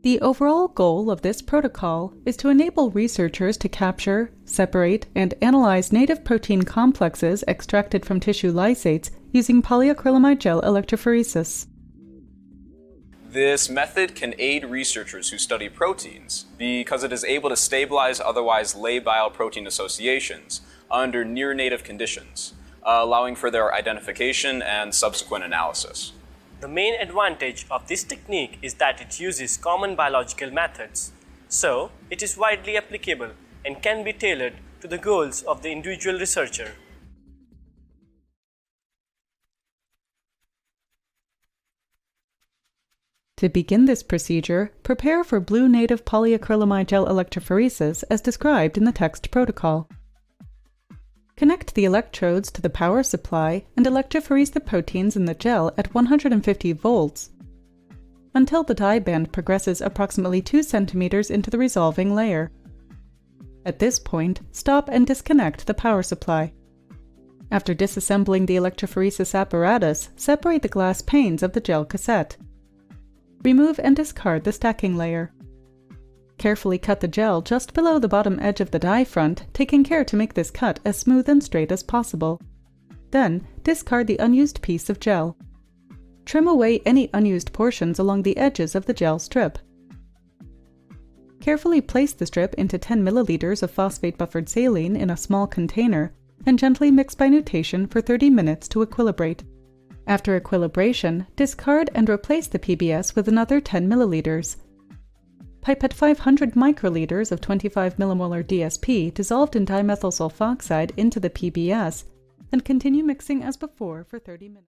The overall goal of this protocol is to enable researchers to capture, separate, and analyze native protein complexes extracted from tissue lysates using polyacrylamide gel electrophoresis. This method can aid researchers who study proteins because it is able to stabilize otherwise labile protein associations under near-native conditions, allowing for their identification and subsequent analysis. The main advantage of this technique is that it uses common biological methods, so it is widely applicable and can be tailored to the goals of the individual researcher. To begin this procedure, prepare for blue native polyacrylamide gel electrophoresis as described in the text protocol. Connect the electrodes to the power supply and electrophorese the proteins in the gel at 150 volts until the dye band progresses approximately 2 cm into the resolving layer. At this point, stop and disconnect the power supply. After disassembling the electrophoresis apparatus, separate the glass panes of the gel cassette. Remove and discard the stacking layer. Carefully cut the gel just below the bottom edge of the dye front, taking care to make this cut as smooth and straight as possible. Then, discard the unused piece of gel. Trim away any unused portions along the edges of the gel strip. Carefully place the strip into 10 ml of phosphate-buffered saline in a small container and gently mix by nutation for 30 minutes to equilibrate. After equilibration, discard and replace the PBS with another 10 ml. Pipette 500 microliters of 25 millimolar DSP dissolved in dimethyl sulfoxide into the PBS and continue mixing as before for 30 minutes.